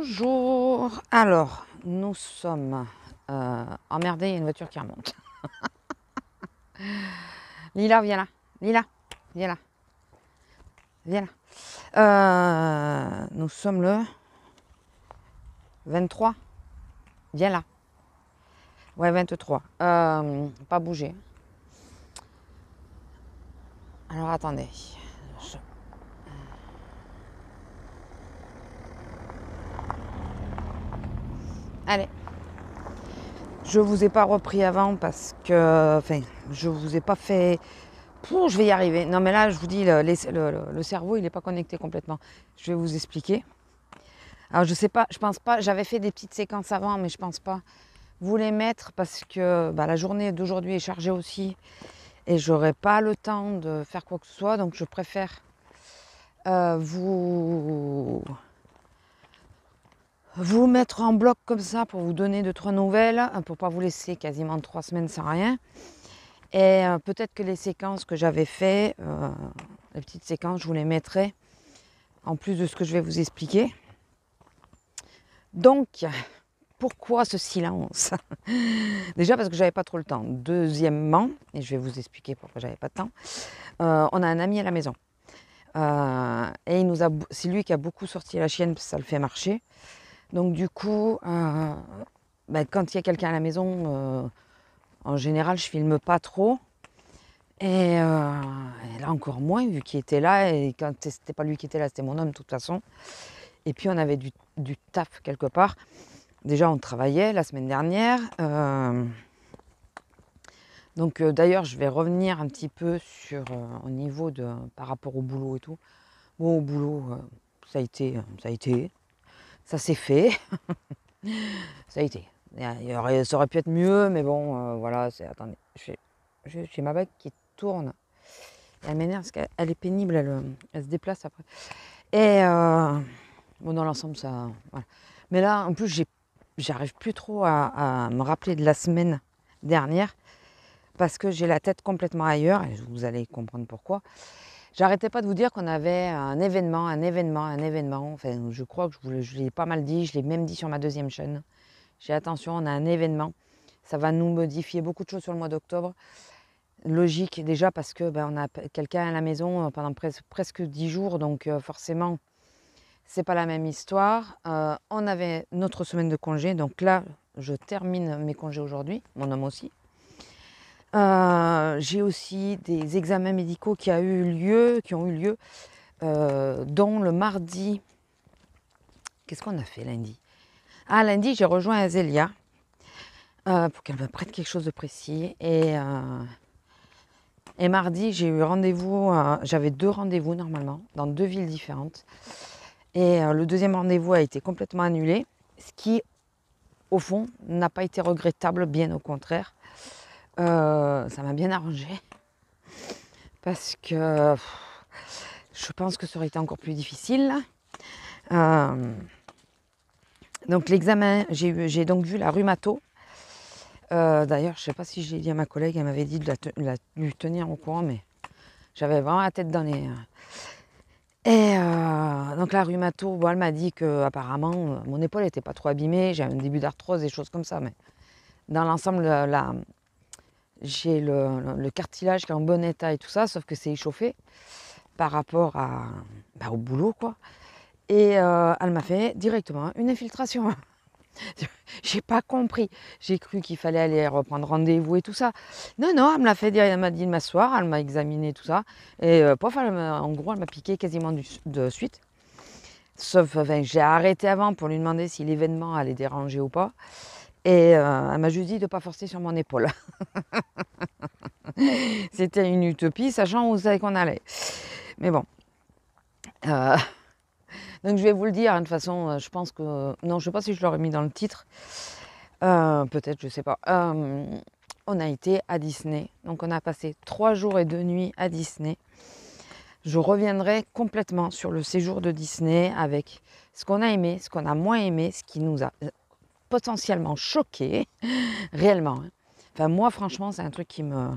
Bonjour. Alors, nous sommes emmerdés, il y a une voiture qui remonte. Lila, viens là. Lila, viens là. Viens là. Nous sommes le 23. Viens là. Ouais, 23. Pas bouger. Alors, attendez. Allez. Je vous ai pas repris avant parce que... Enfin, je vous ai pas fait... je vais y arriver. Non, mais là, je vous dis, le cerveau, il n'est pas connecté complètement. Je vais vous expliquer. Alors, je sais pas, je pense pas... J'avais fait des petites séquences avant, mais je pense pas vous les mettre parce que la journée d'aujourd'hui est chargée aussi et j'aurai pas le temps de faire quoi que ce soit. Donc, je préfère vous mettre en bloc comme ça pour vous donner 2-3 nouvelles, pour pas vous laisser quasiment 3 semaines sans rien. Et peut-être que les séquences que j'avais fait, les petites séquences, je vous les mettrai en plus de ce que je vais vous expliquer. Donc, pourquoi ce silence? Déjà parce que j'avais pas trop le temps. Deuxièmement, et je vais vous expliquer pourquoi j'avais pas de temps, on a un ami à la maison. Et c'est lui qui a beaucoup sorti la chienne parce que ça le fait marcher. Donc du coup, quand il y a quelqu'un à la maison, en général, je filme pas trop. Et là encore moins, vu qu'il était là. Et quand c'était pas lui qui était là, c'était mon homme de toute façon. Et puis on avait du taf quelque part. Déjà, on travaillait la semaine dernière. Donc d'ailleurs, je vais revenir un petit peu sur au niveau de par rapport au boulot et tout. Bon, au boulot, ça a été, ça s'est fait, ça a été. Ça aurait pu être mieux, mais bon, voilà. Attendez, j'ai ma bague qui tourne. Elle m'énerve parce qu'elle est pénible, elle se déplace après. Et bon, dans l'ensemble, ça. Voilà. Mais là, en plus, j'arrive plus trop à me rappeler de la semaine dernière parce que j'ai la tête complètement ailleurs et vous allez comprendre pourquoi. J'arrêtais pas de vous dire qu'on avait un événement. Enfin, je crois que je l'ai pas mal dit, je l'ai même dit sur ma deuxième chaîne. J'ai attention, on a un événement. Ça va nous modifier beaucoup de choses sur le mois d'octobre. Logique déjà parce que on a quelqu'un à la maison pendant presque 10 jours, donc forcément c'est pas la même histoire. On avait notre semaine de congé, donc là je termine mes congés aujourd'hui, mon homme aussi. J'ai aussi des examens médicaux qui ont eu lieu, dont le mardi. Qu'est-ce qu'on a fait lundi? Ah, lundi j'ai rejoint Azélia pour qu'elle me prête quelque chose de précis et mardi, j'ai eu rendez-vous, j'avais 2 rendez-vous normalement, dans 2 villes différentes. Et le deuxième rendez-vous a été complètement annulé, ce qui, au fond, n'a pas été regrettable, bien au contraire. Ça m'a bien arrangé, parce que je pense que ça aurait été encore plus difficile. Donc l'examen, j'ai donc vu la rhumato. D'ailleurs, je ne sais pas si j'ai dit à ma collègue, elle m'avait dit de lui tenir au courant, mais j'avais vraiment la tête dans les... Et donc la rhumato, elle m'a dit que apparemment mon épaule n'était pas trop abîmée, j'avais un début d'arthrose, des choses comme ça, mais dans l'ensemble, j'ai le cartilage qui est en bon état et tout ça, sauf que c'est échauffé par rapport au boulot, quoi. Et elle m'a fait directement une infiltration. J'ai pas compris. J'ai cru qu'il fallait aller reprendre rendez-vous et tout ça. Non, elle me l'a fait dire, elle m'a dit de m'asseoir, elle m'a examiné tout ça. Et en gros, elle m'a piqué quasiment de suite. Sauf, j'ai arrêté avant pour lui demander si l'événement allait déranger ou pas. Et elle m'a juste dit de ne pas forcer sur mon épaule. C'était une utopie, sachant où c'est qu'on allait. Mais bon. Donc je vais vous le dire, de toute façon, je pense que... Non, je ne sais pas si je l'aurais mis dans le titre. Peut-être, je ne sais pas. On a été à Disney. Donc on a passé 3 jours et 2 nuits à Disney. Je reviendrai complètement sur le séjour de Disney avec ce qu'on a aimé, ce qu'on a moins aimé, ce qui nous a potentiellement choqué, réellement. Enfin, moi, franchement, c'est un truc qui me...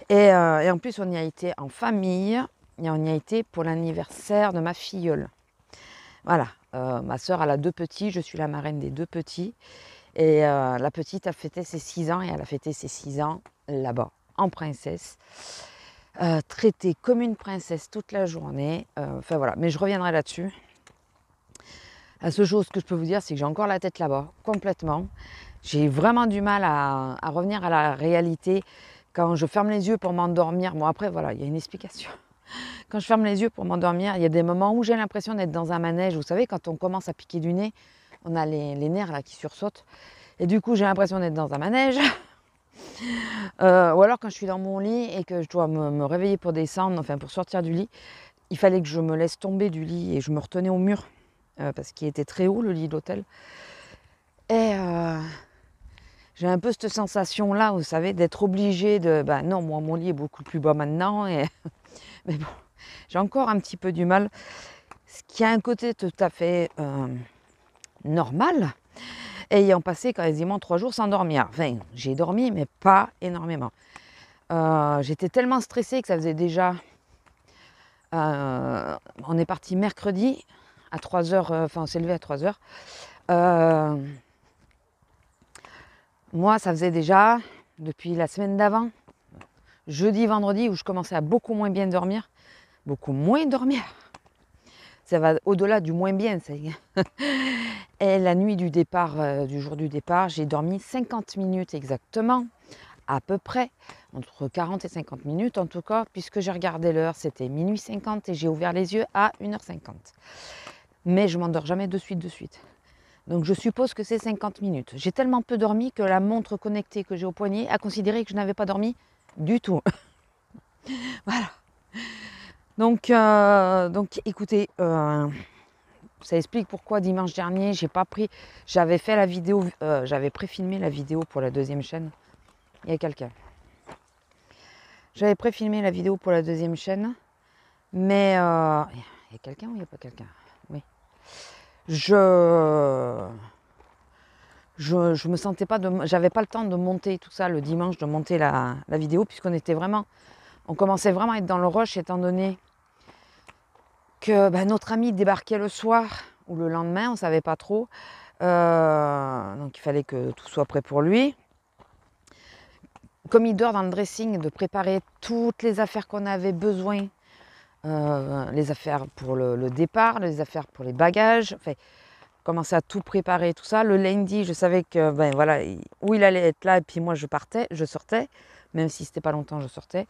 Et en plus, on y a été en famille et on y a été pour l'anniversaire de ma filleule. Voilà, Ma sœur, elle a 2 petits, je suis la marraine des 2 petits. Et la petite a fêté ses 6 ans et elle a fêté ses 6 ans là-bas, en princesse. Traitée comme une princesse toute la journée. Enfin voilà, mais je reviendrai là-dessus. La seule chose que je peux vous dire, c'est que j'ai encore la tête là-bas, complètement. J'ai vraiment du mal à revenir à la réalité. Quand je ferme les yeux pour m'endormir, bon après voilà, il y a une explication. Quand je ferme les yeux pour m'endormir, il y a des moments où j'ai l'impression d'être dans un manège. Vous savez, quand on commence à piquer du nez, on a les nerfs là qui sursautent. Et du coup, j'ai l'impression d'être dans un manège. Ou alors quand je suis dans mon lit et que je dois me réveiller pour descendre, enfin pour sortir du lit, il fallait que je me laisse tomber du lit et je me retenais au mur parce qu'il était très haut le lit d'hôtel. Et j'ai un peu cette sensation-là, vous savez, d'être obligée de... Ben non, moi mon lit est beaucoup plus bas maintenant. Et mais bon, j'ai encore un petit peu du mal. Ce qui a un côté tout à fait normal, ayant passé quasiment 3 jours sans dormir. Enfin, j'ai dormi, mais pas énormément. J'étais tellement stressée que ça faisait déjà... on est parti mercredi à 3h, enfin on s'est levé à 3h. Moi, ça faisait déjà, depuis la semaine d'avant, jeudi, vendredi, où je commençais à beaucoup moins bien dormir. Beaucoup moins dormir. Ça va au-delà du moins bien. Ça y est. Et la nuit du départ, du jour du départ, j'ai dormi 50 minutes exactement, à peu près, entre 40 et 50 minutes en tout cas, puisque j'ai regardé l'heure, c'était minuit 50 et j'ai ouvert les yeux à 1h50. Mais je m'endors jamais de suite. Donc je suppose que c'est 50 minutes. J'ai tellement peu dormi que la montre connectée que j'ai au poignet a considéré que je n'avais pas dormi du tout. Voilà. Donc écoutez, ça explique pourquoi dimanche dernier, j'avais fait la vidéo, j'avais préfilmé la vidéo pour la 2e chaîne. Il y a quelqu'un. J'avais préfilmé la vidéo pour la 2e chaîne, mais il y a quelqu'un ou il n'y a pas quelqu'un? Oui. Je me sentais pas j'avais pas le temps de monter tout ça le dimanche, de monter la vidéo, puisqu'on était vraiment, on commençait vraiment à être dans le rush, étant donné que notre ami débarquait le soir ou le lendemain, on ne savait pas trop. Donc il fallait que tout soit prêt pour lui. Comme il dort dans le dressing, de préparer toutes les affaires qu'on avait besoin, les affaires pour le départ, les affaires pour les bagages, enfin, commencer à tout préparer, tout ça. Le lundi, je savais que voilà, où il allait être là, et puis moi je sortais, même si c'était pas longtemps, je sortais.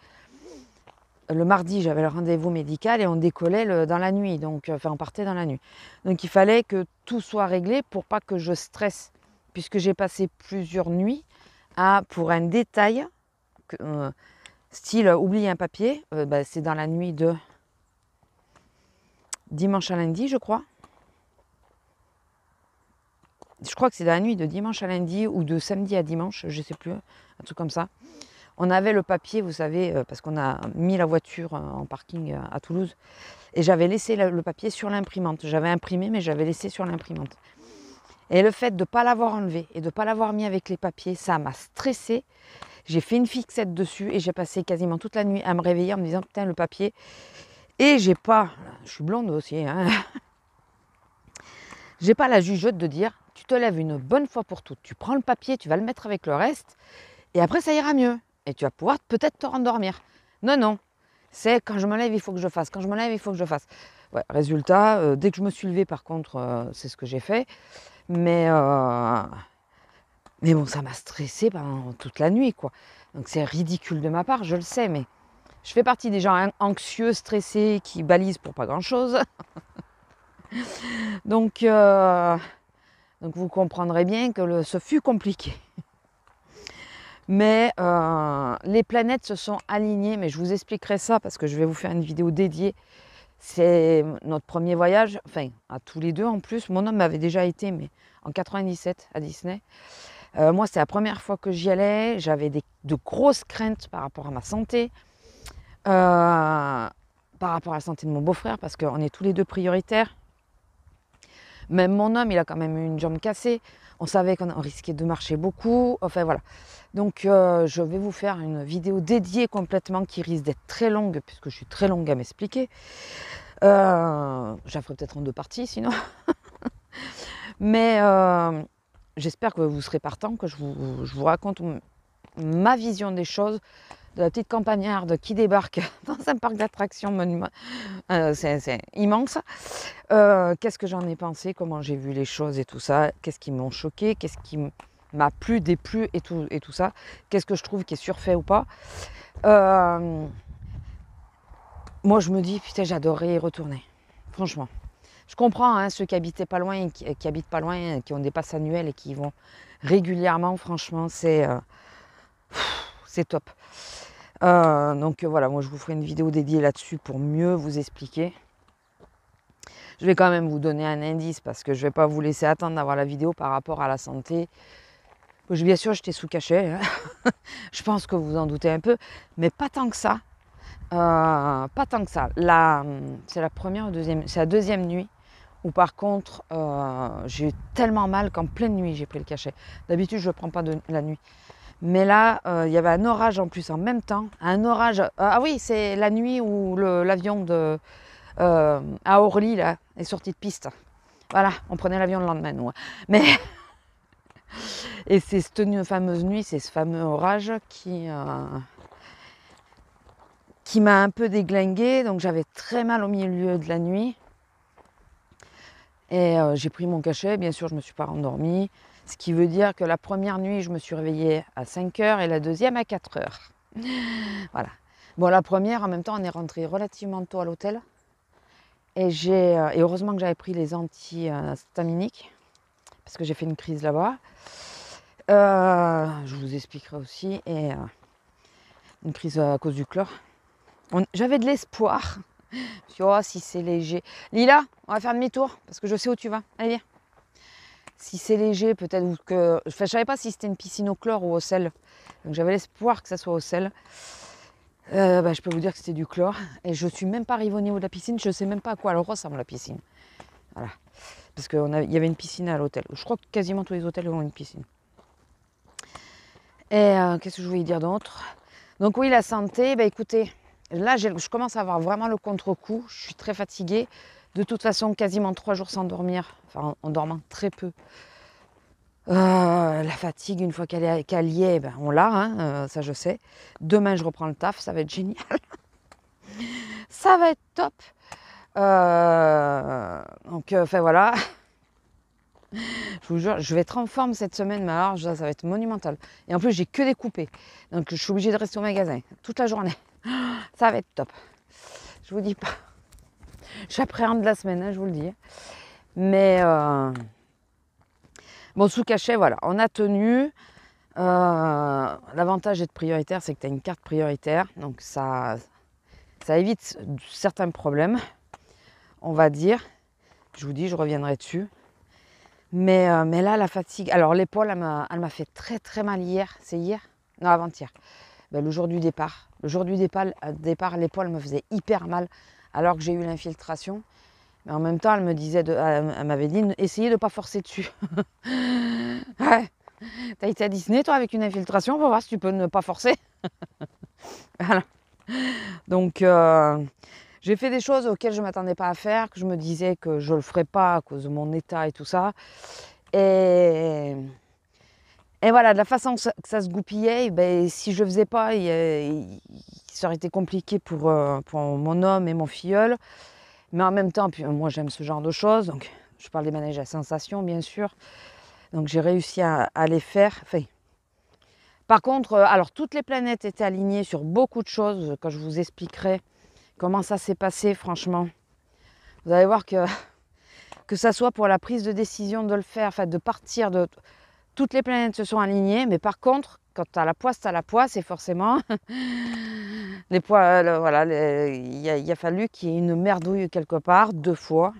Le mardi, j'avais le rendez-vous médical et on décollait dans la nuit, donc on partait dans la nuit. Donc il fallait que tout soit réglé pour pas que je stresse, puisque j'ai passé plusieurs nuits pour un détail, style oublier un papier, c'est dans la nuit de dimanche à lundi, je crois. Je crois que c'est dans la nuit de dimanche à lundi ou de samedi à dimanche, je ne sais plus, un truc comme ça. On avait le papier, vous savez, parce qu'on a mis la voiture en parking à Toulouse. Et j'avais laissé le papier sur l'imprimante. J'avais imprimé, mais j'avais laissé sur l'imprimante. Et le fait de ne pas l'avoir enlevé et de ne pas l'avoir mis avec les papiers, ça m'a stressée. J'ai fait une fixette dessus et j'ai passé quasiment toute la nuit à me réveiller en me disant, putain, le papier. Et je suis blonde aussi, hein. J'ai pas la jugeote de dire, tu te lèves une bonne fois pour toutes, tu prends le papier, tu vas le mettre avec le reste, et après ça ira mieux. Et tu vas pouvoir peut-être te rendormir. Non, c'est quand je me lève, il faut que je fasse. Quand je me lève, il faut que je fasse. Ouais, résultat, dès que je me suis levée, par contre, c'est ce que j'ai fait. Mais bon, ça m'a stressée pendant toute la nuit, quoi. Donc c'est ridicule de ma part, je le sais, mais je fais partie des gens anxieux, stressés, qui balisent pour pas grand-chose. Donc vous comprendrez bien que ce fut compliqué. Mais les planètes se sont alignées, mais je vous expliquerai ça parce que je vais vous faire une vidéo dédiée. C'est notre premier voyage, enfin à tous les deux en plus. Mon homme m'avait déjà été, mais en 97 à Disney. Moi, c'est la première fois que j'y allais. J'avais de grosses craintes par rapport à ma santé, par rapport à la santé de mon beau-frère, parce qu'on est tous les deux prioritaires. Même mon homme, il a quand même eu une jambe cassée. On savait qu'on risquait de marcher beaucoup. Enfin voilà. Donc je vais vous faire une vidéo dédiée complètement qui risque d'être très longue, puisque je suis très longue à m'expliquer. J'en ferai peut-être en 2 parties sinon. Mais j'espère que vous serez partant, que je vous raconte ma vision des choses, de la petite campagnarde qui débarque dans un parc d'attractions c'est immense. Qu'est-ce que j'en ai pensé, comment j'ai vu les choses et tout ça, qu'est-ce qui m'ont choqué, qu'est-ce qui m'a plu, déplu et tout ça, qu'est-ce que je trouve qui est surfait ou pas. Moi je me dis, putain, j'adorerais y retourner, franchement. Je comprends hein, ceux qui habitaient pas loin, qui habitent pas loin, qui ont des passes annuelles et qui y vont régulièrement, franchement, c'est top. Donc voilà, moi je vous ferai une vidéo dédiée là-dessus pour mieux vous expliquer. Je vais quand même vous donner un indice parce que je ne vais pas vous laisser attendre d'avoir la vidéo par rapport à la santé. Bien sûr, j'étais sous cachet, hein. Je pense que vous en doutez un peu, mais pas tant que ça. Pas tant que ça. C'est la première ou deuxième, c'est la deuxième nuit où par contre j'ai eu tellement mal qu'en pleine nuit j'ai pris le cachet. D'habitude je ne le prends pas la nuit. Mais là, il y avait un orage en plus en même temps. Un orage. Ah oui, c'est la nuit où l'avion à Orly là, est sorti de piste. Voilà, on prenait l'avion le lendemain, nous. Mais et c'est cette fameuse nuit, c'est ce fameux orage qui m'a un peu déglingué. Donc j'avais très mal au milieu de la nuit. Et j'ai pris mon cachet. Bien sûr, je ne me suis pas rendormie. Ce qui veut dire que la première nuit, je me suis réveillée à 5 h et la deuxième à 4 h. Voilà. Bon, la première, en même temps, on est rentré relativement tôt à l'hôtel. Et heureusement que j'avais pris les antihistaminiques, parce que j'ai fait une crise là-bas. Je vous expliquerai aussi. Et une crise à cause du chlore. J'avais de l'espoir. Je me suis dit, oh, si c'est léger. Lila, on va faire demi-tour, parce que je sais où tu vas. Allez, viens. Si c'est léger, peut-être que... Enfin, je ne savais pas si c'était une piscine au chlore ou au sel. Donc j'avais l'espoir que ça soit au sel. Je peux vous dire que c'était du chlore. Et je ne suis même pas arrivée au niveau de la piscine. Je ne sais même pas à quoi elle ressemble la piscine. Voilà. Parce qu'il y avait une piscine à l'hôtel. Je crois que quasiment tous les hôtels ont une piscine. Et qu'est-ce que je voulais dire d'autre? Donc oui, la santé, écoutez, là je commence à avoir vraiment le contre-coup. Je suis très fatiguée. De toute façon, quasiment 3 jours sans dormir. Enfin, en dormant très peu. La fatigue, une fois qu'elle y est, on l'a, hein, ça je sais. Demain, je reprends le taf, ça va être génial. Ça va être top. Donc, enfin voilà. Je vous jure, je vais être en forme cette semaine, mais alors ça va être monumental. Et en plus, j'ai que des coupés. Donc, je suis obligée de rester au magasin toute la journée. Ça va être top. Je vous dis pas. J'appréhende la semaine, hein, je vous le dis. Mais bon, sous cachet, voilà, on a tenu. L'avantage d'être prioritaire, c'est que tu as une carte prioritaire. Donc, ça évite certains problèmes, on va dire. Je vous dis, je reviendrai dessus. Mais là, la fatigue... Alors, l'épaule, elle m'a fait très, très mal hier. C'est hier? Non, avant-hier. Le jour du départ. Le jour du départ, l'épaule me faisait hyper mal alors que j'ai eu l'infiltration. Mais en même temps, elle me disait, elle m'avait dit, essayez de ne pas forcer dessus. Ouais. T'as été à Disney, toi, avec une infiltration, pour voir si tu peux ne pas forcer. Voilà. Donc, j'ai fait des choses auxquelles je ne m'attendais pas à faire, que je me disais que je ne le ferais pas à cause de mon état et tout ça. Et voilà, de la façon que ça se goupillait, si je ne le faisais pas, ça aurait été compliqué pour mon homme et mon filleul. Mais en même temps, puis, moi j'aime ce genre de choses, donc je parle des manèges à sensations, bien sûr. Donc j'ai réussi à les faire. Enfin, par contre, alors toutes les planètes étaient alignées sur beaucoup de choses, quand je vous expliquerai comment ça s'est passé, franchement. Vous allez voir que ça soit pour la prise de décision de le faire, enfin de partir, toutes les planètes se sont alignées, mais par contre, quand tu as la poisse, et forcément, les poids, voilà, il a fallu qu'il y ait une merdouille quelque part, 2 fois.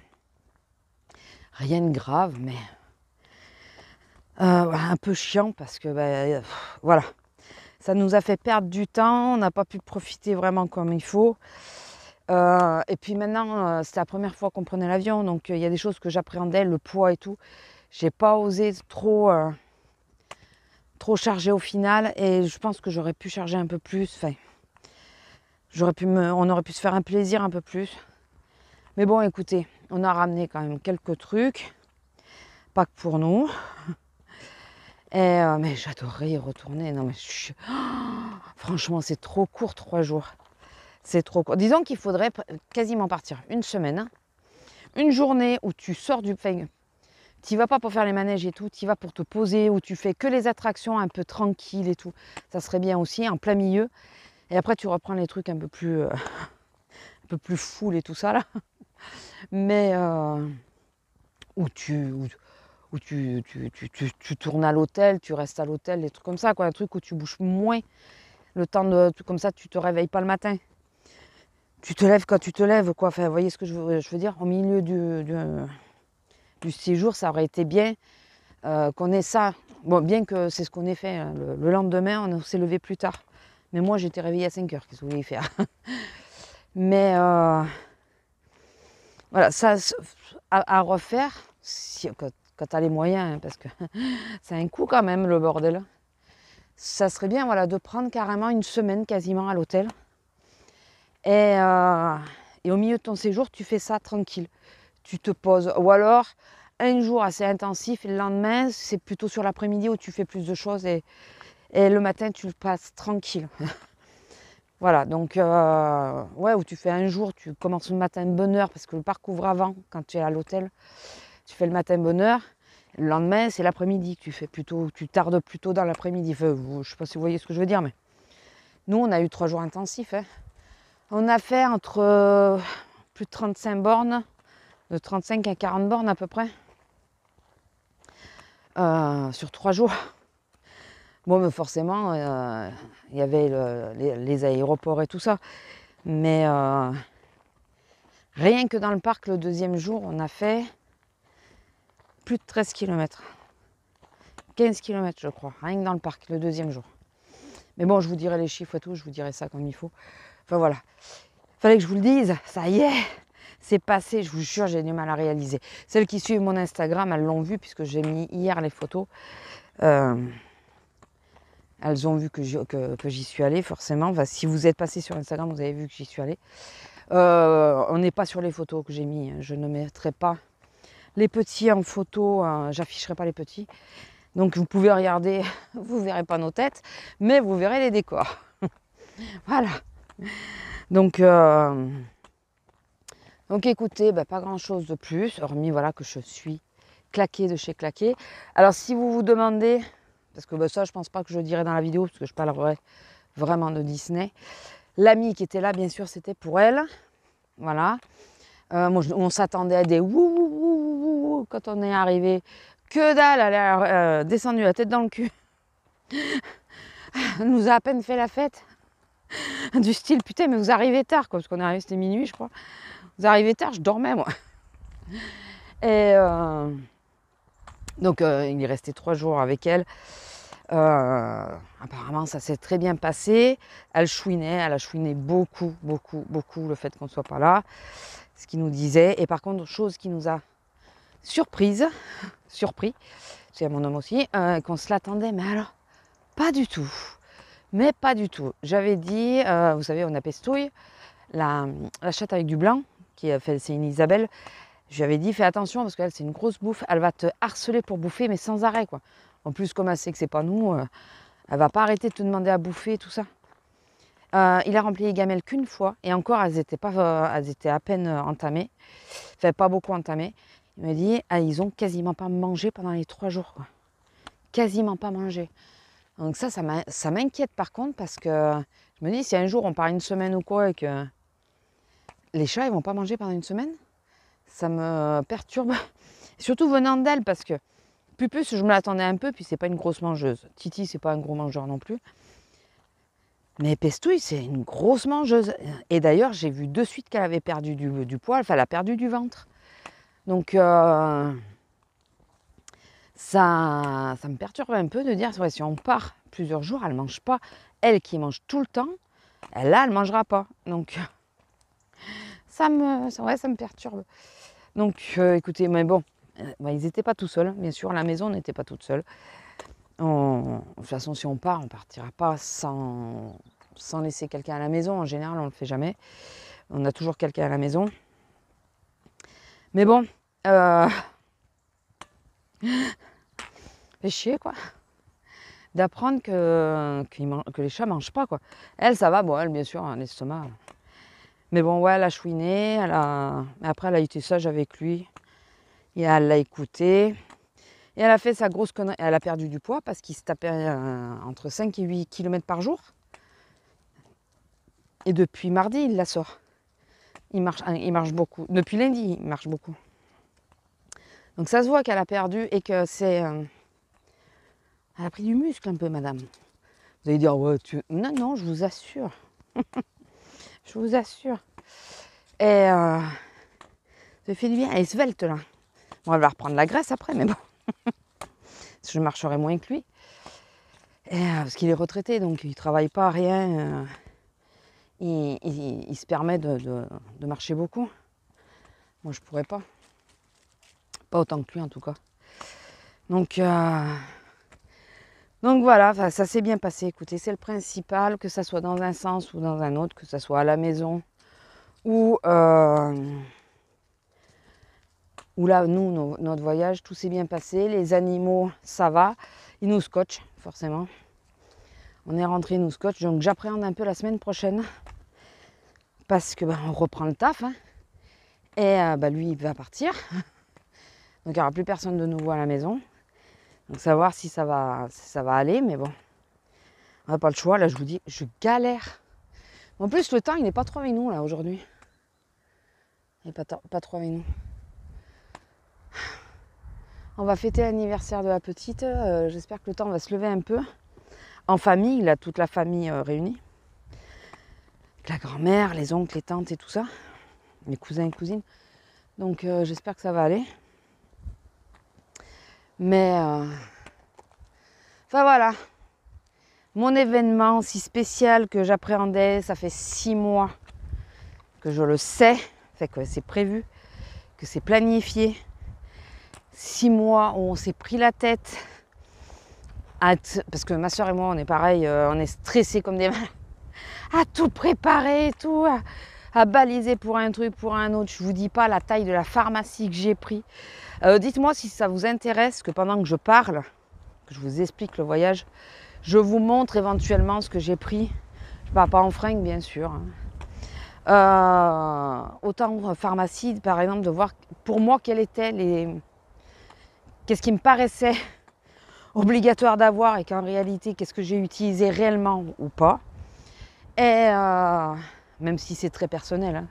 Rien de grave, mais un peu chiant parce que, voilà, ça nous a fait perdre du temps, on n'a pas pu profiter vraiment comme il faut. Et puis maintenant, c'était la première fois qu'on prenait l'avion, donc il y a des choses que j'appréhendais, le poids et tout. J'ai pas osé trop charger au final, et je pense que j'aurais pu charger un peu plus. Enfin, on aurait pu se faire un plaisir un peu plus. Mais bon, écoutez, on a ramené quand même quelques trucs. pas que pour nous. Et mais j'adorerais y retourner. Non mais franchement, c'est trop court 3 jours. C'est trop court. Disons qu'il faudrait quasiment partir une semaine. Hein. Une journée où tu sors du... Enfin, tu vas pas pour faire les manèges et tout, tu vas pour te poser, où tu fais que les attractions un peu tranquilles et tout. Ça serait bien aussi, en plein milieu. Et après, tu reprends les trucs un peu plus full et tout ça là. Mais où tu tournes à l'hôtel, tu restes à l'hôtel, des trucs comme ça, quoi. Un truc où tu bouges moins. Le temps de... Comme ça, tu te réveilles pas le matin. Tu te lèves quand tu te lèves, quoi. Enfin, vous voyez ce que je veux dire. Au milieu du séjour, ça aurait été bien qu'on ait ça. Bon, bien que c'est ce qu'on ait fait. Hein. Le lendemain, on s'est levé plus tard. Mais moi, j'étais réveillée à 5 heures. Qu'est-ce que vous voulez faire? Mais voilà, ça à refaire si, quand tu as les moyens, hein, parce que c'est un coût quand même le bordel. Ça serait bien voilà, de prendre carrément une semaine quasiment à l'hôtel. Et au milieu de ton séjour, tu fais ça tranquille. Tu te poses. Ou alors, un jour assez intensif et le lendemain, c'est plutôt sur l'après-midi où tu fais plus de choses et le matin, tu le passes tranquille. Voilà, donc, ouais, où tu fais un jour, tu commences le matin de bonne heure parce que le parc ouvre avant quand tu es à l'hôtel. Tu fais le matin de bonne heure. Le lendemain, c'est l'après-midi que tu fais plutôt, tu tardes plutôt dans l'après-midi. Enfin, je ne sais pas si vous voyez ce que je veux dire, mais nous, on a eu 3 jours intensifs. Hein. On a fait entre plus de 35 bornes, de 35 à 40 bornes à peu près, sur 3 jours. Bon, mais forcément, il y avait les aéroports et tout ça. Mais rien que dans le parc, le deuxième jour, on a fait plus de 13 km. 15 km, je crois, rien que dans le parc, le deuxième jour. Mais bon, je vous dirai les chiffres et tout, je vous dirai ça comme il faut. Enfin voilà, fallait que je vous le dise, ça y est, c'est passé, je vous jure, j'ai du mal à réaliser. Celles qui suivent mon Instagram, elles l'ont vu puisque j'ai mis hier les photos. Elles ont vu que j'y suis allée, forcément. Enfin, si vous êtes passé sur Instagram, vous avez vu que j'y suis allée. On n'est pas sur les photos que j'ai mis. Je ne mettrai pas les petits en photo. J'afficherai pas les petits. Donc vous pouvez regarder, vous ne verrez pas nos têtes, mais vous verrez les décors. Voilà. Donc écoutez, pas grand chose de plus, hormis voilà, que je suis claquée de chez claquée. Alors si vous vous demandez, parce que ça je pense pas que je dirai dans la vidéo, parce que je parlerai vraiment de Disney. L'amie qui était là, bien sûr, c'était pour elle. Voilà. Moi, on s'attendait à des wouh quand on est arrivé. Que dalle, elle a descendu la tête dans le cul. Elle nous a à peine fait la fête. Du style, putain, mais vous arrivez tard, quoi, parce qu'on est arrivé, c'était minuit, je crois. Vous arrivez tard, je dormais, moi. Et donc, il est resté 3 jours avec elle. Apparemment, ça s'est très bien passé. Elle a chouiné beaucoup le fait qu'on ne soit pas là. Ce qu'il nous disait. Et par contre, chose qui nous a surpris, c'est mon homme aussi, qu'on se l'attendait, mais alors, pas du tout. Mais pas du tout. J'avais dit, vous savez, on a Pestouille, la chatte avec du blanc, c'est une Isabelle. Je lui avais dit, fais attention parce qu'elle, c'est une grosse bouffe. Elle va te harceler pour bouffer, mais sans arrêt, quoi. En plus, comme elle sait que c'est pas nous, elle va pas arrêter de te demander à bouffer, tout ça. Il a rempli les gamelles qu'une fois, et encore, elles étaient à peine entamées. Enfin, pas beaucoup entamées. Il m'a dit, ils ont quasiment pas mangé pendant les 3 jours, quoi. Quasiment pas mangé. Donc ça m'inquiète par contre, parce que je me dis, si un jour on part une semaine ou quoi, et que les chats, ils vont pas manger pendant une semaine, ça me perturbe. Surtout venant d'elle, parce que Pupus, je me l'attendais un peu, puis c'est pas une grosse mangeuse. Titi, c'est pas un gros mangeur non plus. Mais Pestouille, c'est une grosse mangeuse. Et d'ailleurs, j'ai vu de suite qu'elle avait perdu du poids, enfin, elle a perdu du ventre. Donc, ça me perturbe un peu de dire, ouais, si on part plusieurs jours, elle ne mange pas. Elle qui mange tout le temps, elle ne mangera pas. Donc, ça me perturbe. Donc, écoutez, mais bon, ils n'étaient pas tout seuls. Bien sûr, la maison n'était pas toute seule. De toute façon, si on part, on ne partira pas sans laisser quelqu'un à la maison. En général, on ne le fait jamais. On a toujours quelqu'un à la maison. Mais bon, Fait chier, quoi. D'apprendre que les chats mangent pas, quoi. Elle, ça va, bon, elle, bien sûr, un estomac. Mais bon, ouais, elle a chouiné, mais après, elle a été sage avec lui. Et elle l'a écouté. Et elle a fait sa grosse connerie. Elle a perdu du poids parce qu'il se tapait entre 5 et 8 km par jour. Et depuis mardi, il la sort. Il marche beaucoup. Depuis lundi, il marche beaucoup. Donc ça se voit qu'elle a perdu et que c'est... elle a pris du muscle un peu, madame. Vous allez dire, ouais, Non, non, je vous assure. Je vous assure. Et ça fait du bien. Elle est svelte, là. Bon, elle va reprendre la graisse après, mais bon. Je marcherai moins que lui. Et, parce qu'il est retraité, donc il ne travaille pas, rien. Il se permet de marcher beaucoup. Moi, je ne pourrais pas. Pas autant que lui, en tout cas. Donc voilà, ça s'est bien passé. Écoutez, c'est le principal, que ça soit dans un sens ou dans un autre, que ça soit à la maison ou là, nous, notre voyage, tout s'est bien passé. Les animaux, ça va. Ils nous scotchent, forcément. On est rentrés, ils nous scotchent. Donc j'appréhende un peu la semaine prochaine. Parce que on reprend le taf. Hein. Et lui, il va partir. Donc il n'y aura plus personne de nouveau à la maison. Donc savoir si ça va aller. Mais bon, on n'a pas le choix. Là, je vous dis, je galère. En plus, le temps, il n'est pas trop avec nous, là, aujourd'hui. Il n'est pas trop avec nous. On va fêter l'anniversaire de la petite. J'espère que le temps va se lever un peu. En famille, là, toute la famille réunie. Avec la grand-mère, les oncles, les tantes et tout ça. Les cousins et cousines. Donc j'espère que ça va aller. Mais enfin voilà. Mon événement si spécial que j'appréhendais, ça fait 6 mois que je le sais. Fait que c'est prévu, que c'est planifié. 6 mois où on s'est pris la tête. Parce que ma soeur et moi, on est pareil, on est stressés comme des malades. À tout préparer, tout, à baliser pour un truc, pour un autre. Je ne vous dis pas la taille de la pharmacie que j'ai pris. Dites-moi si ça vous intéresse que pendant que je parle, que je vous explique le voyage, je vous montre éventuellement ce que j'ai pris. Je ne parle pas en fringues, bien sûr. Hein. Autant pharmacie, par exemple, de voir pour moi qu'est-ce qui me paraissait obligatoire d'avoir et qu'en réalité, qu'est-ce que j'ai utilisé réellement ou pas. Et même si c'est très personnel.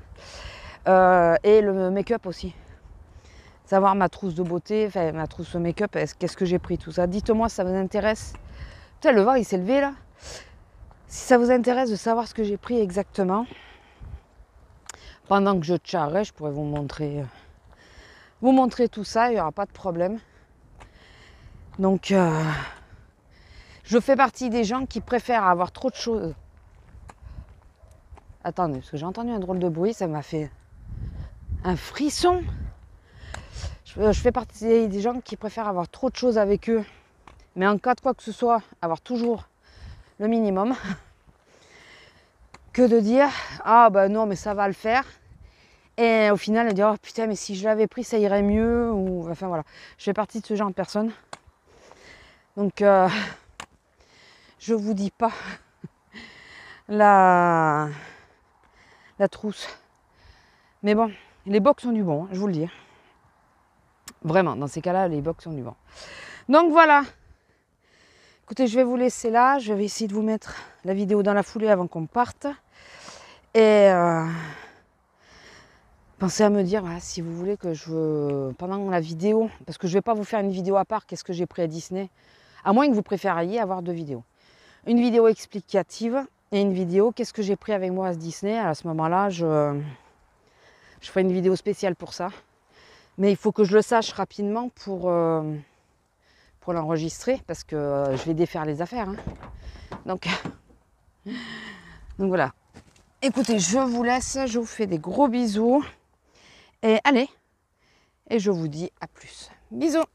Hein. Et le make-up aussi. Savoir ma trousse de beauté, enfin ma trousse de make-up, qu'est-ce que j'ai pris, tout ça. Dites-moi si ça vous intéresse. Putain, le voir, il s'est levé là. Si ça vous intéresse de savoir ce que j'ai pris exactement, pendant que je tcharrais, je pourrais vous montrer tout ça, il n'y aura pas de problème. Donc, je fais partie des gens qui préfèrent avoir trop de choses. Attendez, parce que j'ai entendu un drôle de bruit, ça m'a fait un frisson. Je fais partie des gens qui préfèrent avoir trop de choses avec eux, mais en cas de quoi que ce soit, avoir toujours le minimum, que de dire « Ah ben non, mais ça va le faire ». Et au final, de dire « Oh putain, mais si je l'avais pris, ça irait mieux ». Ou enfin voilà, je fais partie de ce genre de personne. Donc, je vous dis pas la trousse. Mais bon, les box sont du bon, hein, je vous le dis. Vraiment, dans ces cas-là, les box sont du bon. Donc voilà. Écoutez, je vais vous laisser là. Je vais essayer de vous mettre la vidéo dans la foulée avant qu'on parte. Et pensez à me dire voilà, si vous voulez que pendant la vidéo, parce que je ne vais pas vous faire une vidéo à part, qu'est-ce que j'ai pris à Disney, à moins que vous préfériez avoir 2 vidéos. Une vidéo explicative et une vidéo qu'est-ce que j'ai pris avec moi à Disney. À ce moment-là, je ferai une vidéo spéciale pour ça. Mais il faut que je le sache rapidement pour l'enregistrer parce que je vais défaire les affaires. Hein. Donc voilà. Écoutez, je vous laisse, je vous fais des gros bisous. Et allez, et je vous dis à plus. Bisous.